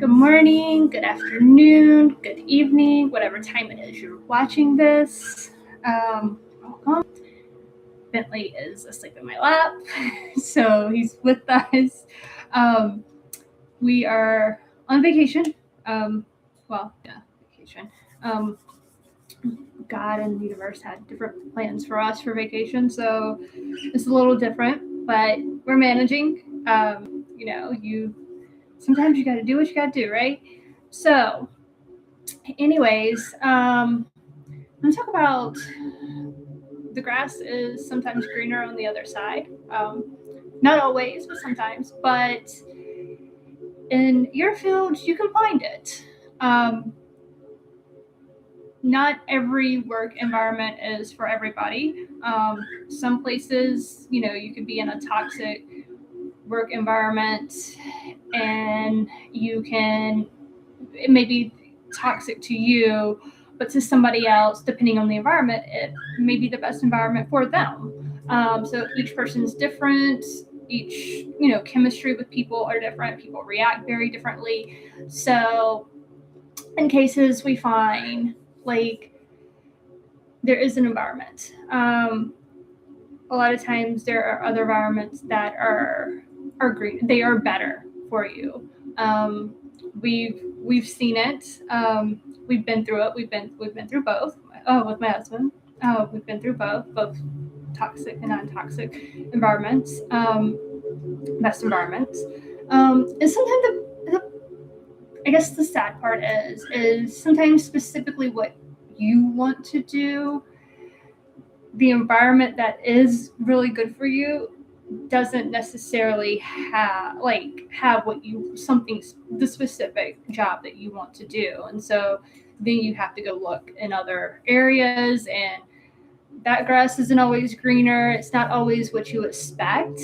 Good morning, good afternoon, good evening, whatever time it is you're watching this. Welcome. Bentley is asleep in my lap, so he's with us. We are on vacation. Vacation. God and the universe had different plans for us for vacation, so it's a little different, but we're managing. Sometimes you got to do what you got to do, right? So, anyways, I'm gonna talk about the grass is sometimes greener on the other side. Not always, but sometimes. But in your field, you can find it. Not every work environment is for everybody. Some places, you could be in a toxic work environment and it may be toxic to you, but to somebody else, depending on the environment, it may be the best environment for them. So each person's different. Each, chemistry with people are different. People react very differently. So in cases we find there is an environment. A lot of times there are other environments that are green. They are better for you. We've seen it. We've been through it. We've been through both. With my husband, we've been through both toxic and non-toxic environments, best environments. And sometimes I guess the sad part is sometimes specifically what you want to do, the environment that is really good for you doesn't necessarily have the specific job that you want to do. And so then you have to go look in other areas, and that grass isn't always greener. It's not always what you expect.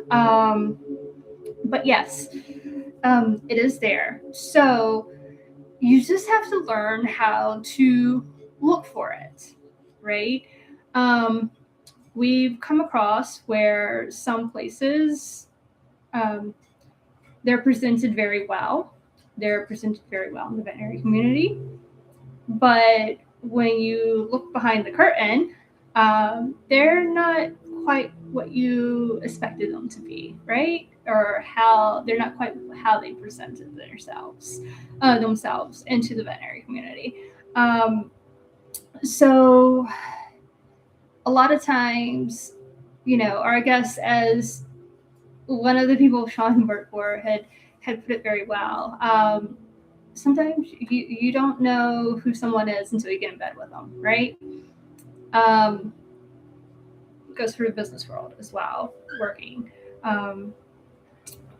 But yes, it is there. So you just have to learn how to look for it, right? We've come across where some places they're presented very well. They're presented very well in the veterinary community. But when you look behind the curtain, they're not quite what you expected them to be, right? Or they're not quite how they presented themselves into the veterinary community. So a lot of times, or I guess as one of the people Sean worked for had put it very well, sometimes you don't know who someone is until you get in bed with them, right? It goes through the business world as well, working.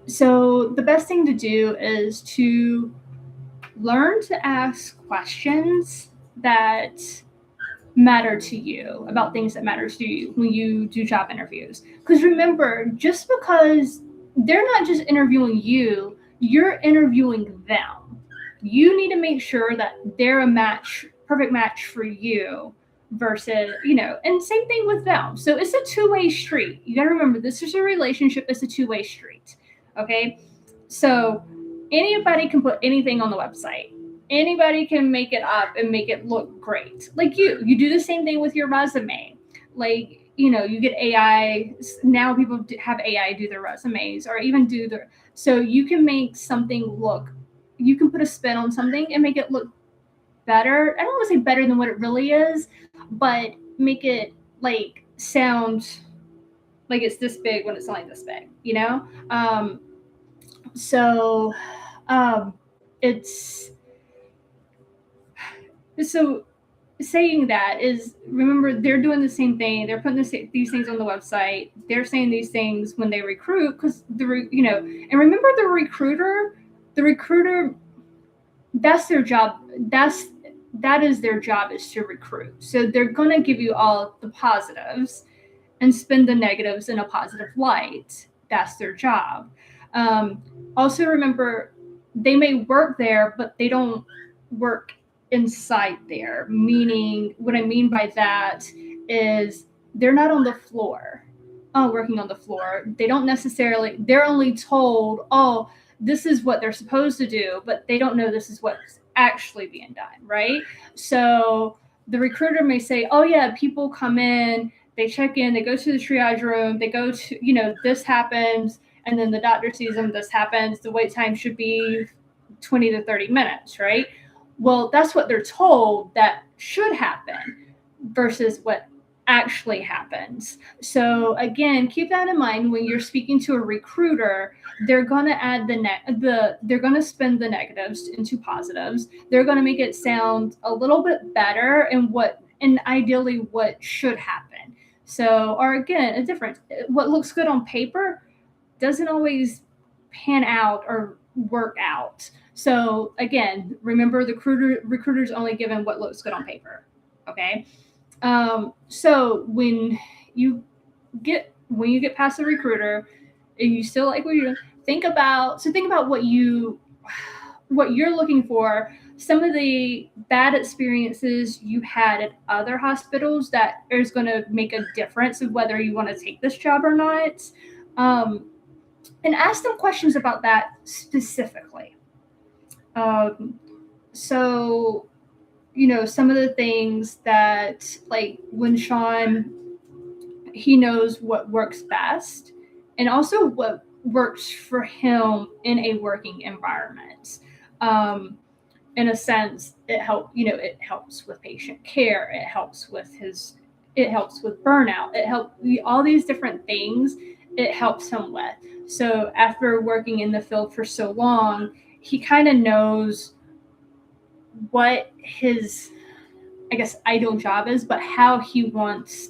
So the best thing to do is to learn to ask questions that matter to you, about things that matter to you when you do job interviews. Because remember, just because they're not just interviewing you, you're interviewing them. You need to make sure that they're a perfect match for you versus, and same thing with them. So it's a two-way street. You got to remember, this is a relationship. It's a two-way street. Okay. So anybody can put anything on the website. Anybody can make it up and make it look great. Like you do the same thing with your resume. You get AI. Now people have AI do their resumes, or even so you can make something you can put a spin on something and make it look better. I don't want to say better than what it really is, but make it sound like it's this big when it's not this big, So saying that is, remember, they're doing the same thing. They're putting these things on the website. They're saying these things when they recruit, because and remember the recruiter, that's their job. That is their job, is to recruit. So they're going to give you all the positives and spin the negatives in a positive light. That's their job. Also remember, they may work there, but they don't work inside there. Meaning, what I mean by that is they're not on the floor, working on the floor. They don't necessarily, they're only told, this is what they're supposed to do, but they don't know this is what's actually being done, right? So the recruiter may say, oh yeah, people come in, they check in, they go to the triage room, they go to, this happens, and then the doctor sees them, this happens, the wait time should be 20 to 30 minutes, right? Well, that's what they're told that should happen versus what actually happens. So again, keep that in mind when you're speaking to a recruiter. They're going to add they're going to spin the negatives into positives. They're going to make it sound a little bit better and ideally what should happen. So, or again, a difference. What looks good on paper doesn't always pan out or work out. So again, remember the recruiter's only given what looks good on paper. Okay. So when you get past the recruiter and you still like what you're doing, think about what you're looking for, some of the bad experiences you had at other hospitals that is going to make a difference of whether you want to take this job or not. And ask them questions about that specifically. So, some of the things that, like when Sean, he knows what works best and also what works for him in a working environment. In a sense, it helps with patient care. It helps with burnout. It helps all these different things. It helps him with. So after working in the field for so long, he kind of knows what his, I guess, ideal job is, but how he wants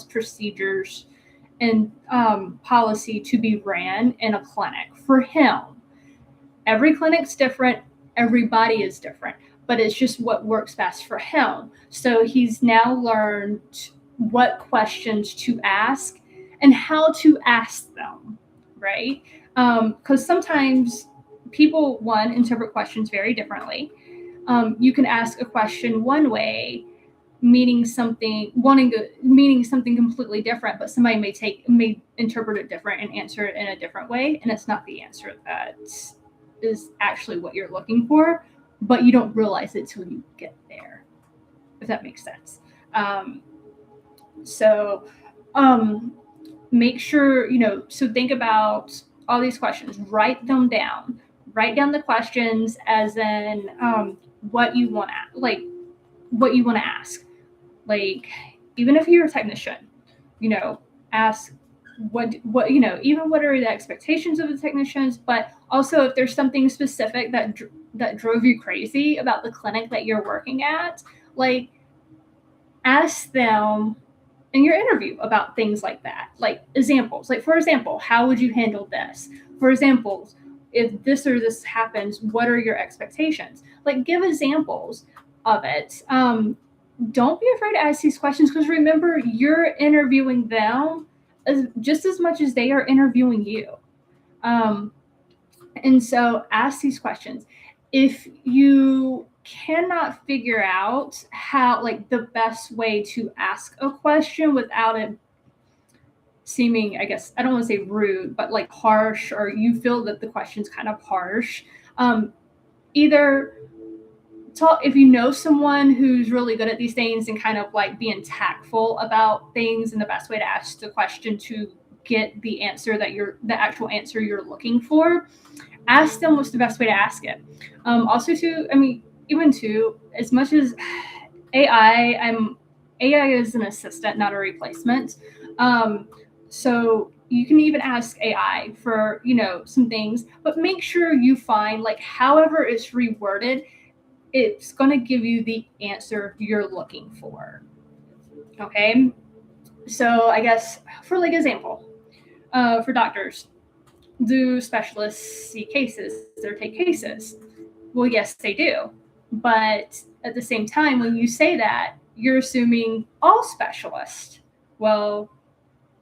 procedures and policy to be ran in a clinic for him. Every clinic's different. Everybody is different, but it's just what works best for him. So he's now learned what questions to ask and how to ask them, right? Because sometimes people, interpret questions very differently. You can ask a question one way, meaning something completely different, but somebody may interpret it different and answer it in a different way, and it's not the answer that is actually what you're looking for, but you don't realize it till you get there, if that makes sense. Make sure, so think about all these questions, write them down. Write down the questions as in what you want to ask. Like, even if you're a technician, ask what are the expectations of the technicians, but also if there's something specific that drove you crazy about the clinic that you're working at, like, ask them in your interview about things like that. Like examples, like, for example, how would you handle this? For example, if this or this happens, what are your expectations? Like, give examples of it. Don't be afraid to ask these questions, because remember, you're interviewing them just as much as they are interviewing you. And so ask these questions. If you cannot figure out how, like, the best way to ask a question without it seeming, I guess, I don't want to say rude, but like harsh, or you feel that the question's kind of harsh, either talk, if you know someone who's really good at these things and kind of like being tactful about things, and the best way to ask the question to get the actual answer you're looking for, ask them what's the best way to ask it. Also even as much as AI is an assistant, not a replacement. So you can even ask AI for, some things, but make sure you find, like, however it's reworded, it's going to give you the answer you're looking for. Okay. So I guess for, like, example, for doctors, do specialists see cases or take cases? Well, yes, they do. But at the same time, when you say that, you're assuming all specialists. Well,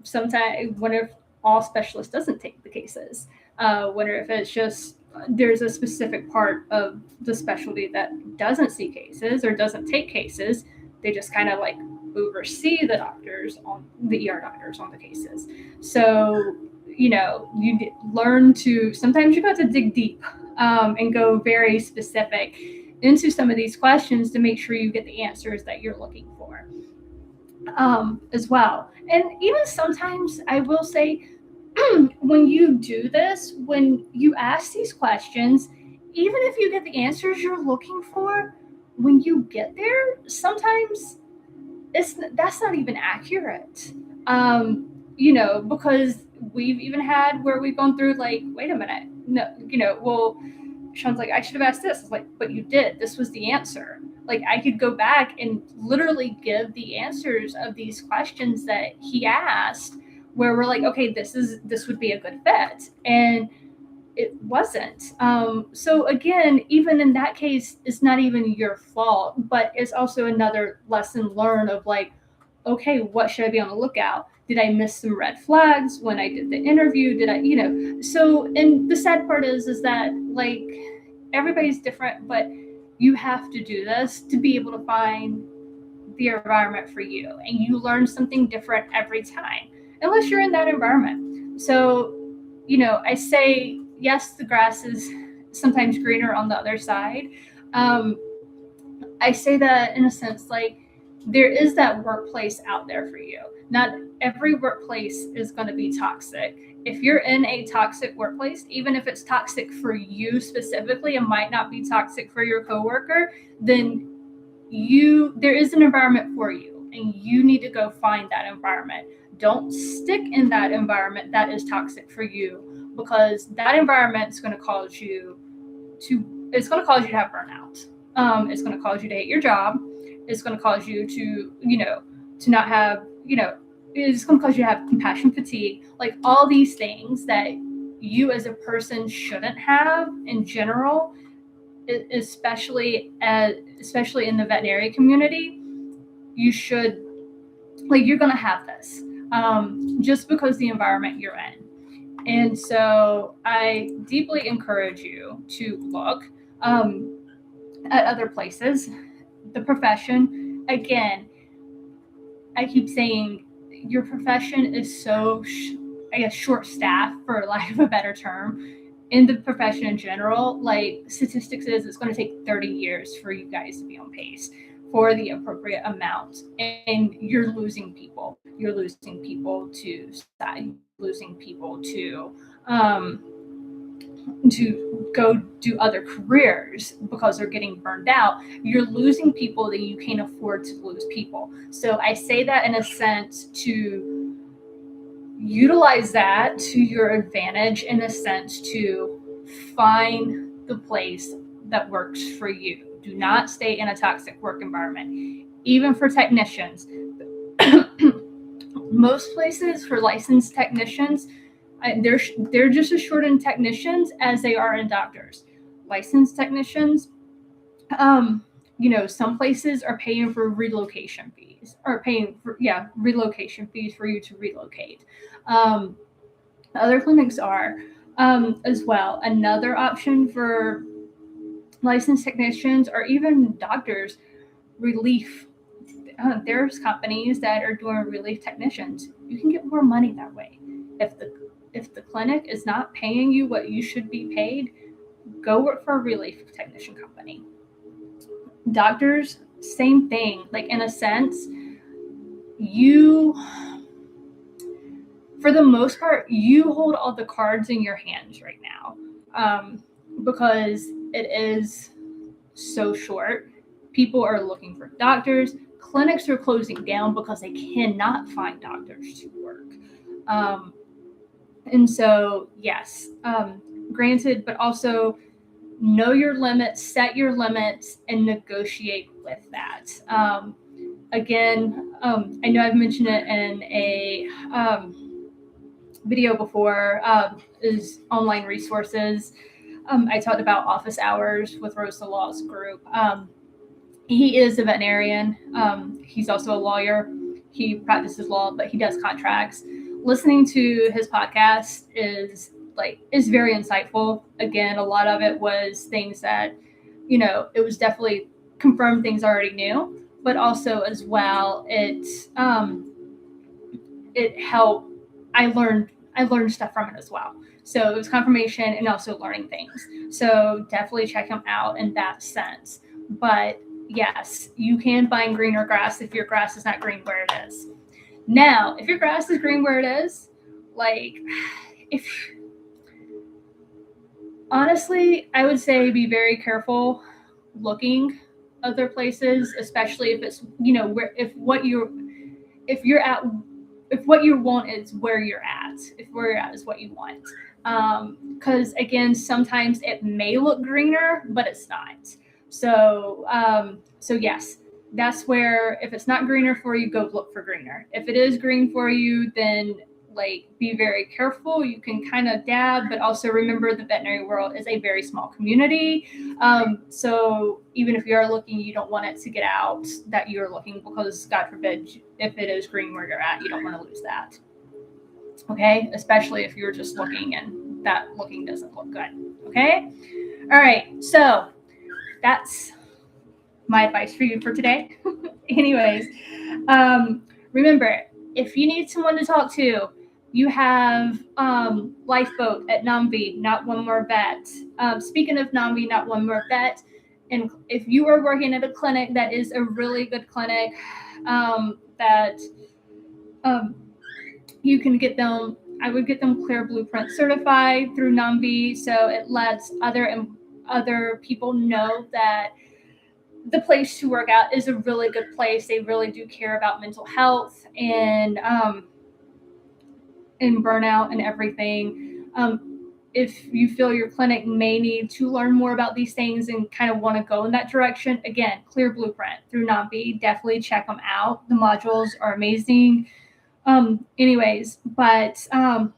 sometimes, wonder if all specialists doesn't take the cases. Wonder if it's just there's a specific part of the specialty that doesn't see cases or doesn't take cases. They just kind of like oversee the ER doctors on the cases. So you learn to, sometimes you got to dig deep and go very specific into some of these questions to make sure you get the answers that you're looking for as well. And even sometimes I will say, when you do this, when you ask these questions, even if you get the answers you're looking for, when you get there, sometimes that's not even accurate. Because we've even had where we've gone through like, wait a minute, no, well, Sean's like, I should have asked this. It's like, but you did. This was the answer. Like, I could go back and literally give the answers of these questions that he asked, where we're like, okay, this would be a good fit, and it wasn't. So again, even in that case, it's not even your fault, but it's also another lesson learned of like, okay, what should I be on the lookout? Did I miss some red flags when I did the interview? Did I, so, and the sad part is that like everybody's different, but you have to do this to be able to find the environment for you. And you learn something different every time, unless you're in that environment. So, I say, yes, the grass is sometimes greener on the other side. I say that in a sense, like, there is that workplace out there for you. Not every workplace is going to be toxic. If you're in a toxic workplace, even if it's toxic for you specifically, it might not be toxic for your coworker, then there is an environment for you, and you need to go find that environment. Don't stick in that environment that is toxic for you, because that environment is going to cause you to have burnout. It's going to cause you to hate your job. It's going to cause you to, to not have, it's going to cause you to have compassion fatigue, like all these things that you as a person shouldn't have in general, especially in the veterinary community. You should, like, you're going to have this just because the environment you're in. And so I deeply encourage you to look at other places. The profession, again, I keep saying your profession is so, short-staffed, for lack of a better term. In the profession in general, like statistics is, it's going to take 30 years for you guys to be on pace for the appropriate amount. And you're losing people. You're losing people to society, losing people to go do other careers because they're getting burned out. You're losing people that you can't afford to lose people. So I say that in a sense to utilize that to your advantage, in a sense to find the place that works for you. Do not stay in a toxic work environment. Even for technicians, most places for licensed technicians, they're just as short in technicians as they are in doctors. Licensed technicians, some places are paying for relocation fees, or paying for relocation fees for you to relocate. Other clinics are as well. Another option for licensed technicians or even doctors, relief. There's companies that are doing relief technicians. You can get more money that way. If the clinic is not paying you what you should be paid, go work for a relief technician company. Doctors, same thing. Like, in a sense, for the most part, you hold all the cards in your hands right now, because it is so short. People are looking for doctors. Clinics are closing down because they cannot find doctors to work. And so, yes, granted, but also know your limits, set your limits, and negotiate with that. Again, I know I've mentioned it in a video before, is online resources. I talked about office hours with Rosa Law's group. He is a veterinarian. He's also a lawyer. He practices law, but he does contracts. Listening to his podcast is very insightful. Again, a lot of it was things that, it was definitely confirmed things I already knew, but also as well, it helped. I I learned stuff from it as well. So it was confirmation and also learning things. So definitely check them out in that sense. But yes, you can find greener grass if your grass is not green where it is. Now, if your grass is green where it is, like honestly, I would say be very careful looking other places, especially if it's, if what you want is where you're at, if where you're at is what you want. Because again, sometimes it may look greener, but it's not. So yes, that's where, if it's not greener for you, go look for greener. If it is green for you, then be very careful. You can kind of dab, but also remember the veterinary world is a very small community. So even if you are looking, you don't want it to get out that you're looking, because God forbid, if it is green where you're at, you don't want to lose that. Okay. Especially if you're just looking and that looking doesn't look good. Okay. All right. So that's my advice for you for today. Anyways, remember, if you need someone to talk to, you have Lifeboat at NOMV, Not One More Vet. Speaking of NOMV, Not One More Vet, and if you are working at a clinic that is a really good clinic, you can get them. I would get them Clear Blueprint certified through NOMV, so it lets other people know that the place to work at is a really good place. They really do care about mental health and burnout and everything. If you feel your clinic may need to learn more about these things and kind of want to go in that direction, again, Clear Blueprint through NOMV, definitely check them out. The modules are amazing. Anyways, but so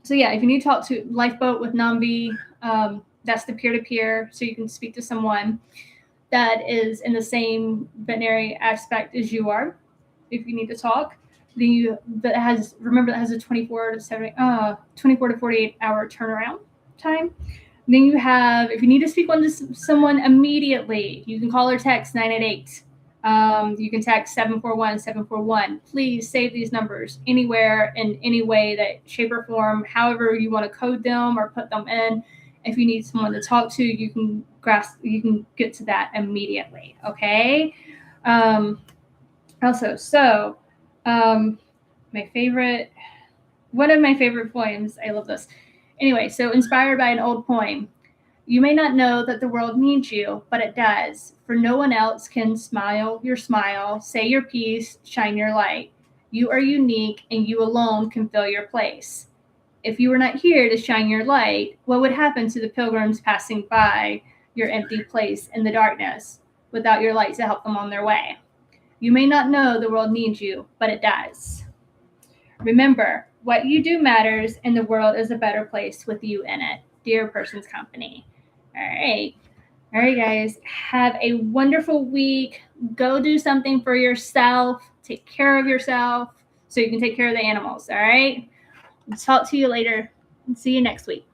yeah, if you need to talk to Lifeboat with NOMV, that's the peer-to-peer, so you can speak to someone that is in the same veterinary aspect as you are. If you need to talk, that has a 24 to 48 hour turnaround time. Then you have, if you need to speak to someone immediately, you can call or text 988. You can text 741-741. Please save these numbers anywhere, in any way, that shape or form, however you want to code them or put them in. If you need someone to talk to, you can get to that immediately. Okay. One of my favorite poems, I love this. Anyway, so inspired by an old poem. You may not know that the world needs you, but it does. For no one else can smile your smile, say your piece, shine your light. You are unique, and you alone can fill your place. If you were not here to shine your light, what would happen to the pilgrims passing by your empty place in the darkness, without your light to help them on their way? You may not know the world needs you, but it does. Remember, what you do matters, and the world is a better place with you in it. Dear Person's Company. All right, guys. Have a wonderful week. Go do something for yourself. Take care of yourself so you can take care of the animals. All right. Talk to you later. See you next week.